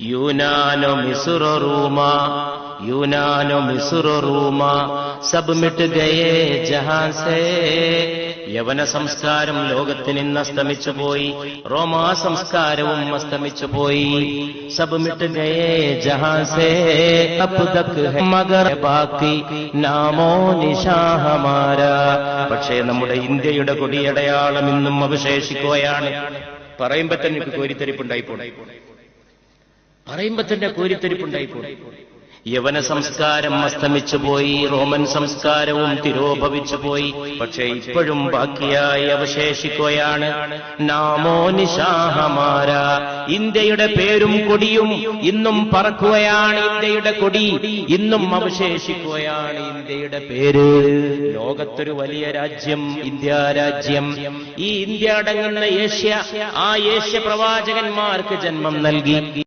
यूनानो मिस्र रूमा यूनानो मिस्र रूमा सब मिट गए जहां से യവന സംസ്കാരം ലോകത്തിൽ നിന്ന് അസ്തമിച്ചുപോയി, റോമാ സംസ്കാരവും അസ്തമിച്ചുപോയി. സബ് മിട്ട് ഗയേ ജഹാൻ സേ അബ് തക് ഹൈ മഗർ ബാക്കി നാമോ നിശാ ഹമാരാ. പക്ഷേ നമ്മുടെ ഇന്ത്യയുടെ കൊടിയടയാളം ഇന്നും അവശേഷിക്കുകയാണ്. പറയുമ്പോ തന്നെ കോരിത്തെരിപ്പുണ്ടായിപ്പോയി. യവന സംസ്കാരം അസ്തമിച്ചുപോയി, റോമൻ സംസ്കാരവും തിരോഭവിച്ചുപോയി. പക്ഷേ ഇപ്പോഴും ബാക്കിയായി അവശേഷിക്കുകയാണ് നാമോ നിശാഹമാര. ഇന്ത്യയുടെ പേരും കൊടിയും ഇന്നും പറക്കുകയാണ്. ഇന്ത്യയുടെ കൊടി ഇന്നും അവശേഷിക്കുകയാണ്. ഇന്ത്യയുടെ പേര്. ലോകത്തൊരു വലിയ രാജ്യം ഇന്ത്യ രാജ്യം. ഈ ഇന്ത്യ അടങ്ങുന്ന ഏഷ്യ, ആ ഏഷ്യ പ്രവാചകന്മാർക്ക് ജന്മം നൽകി.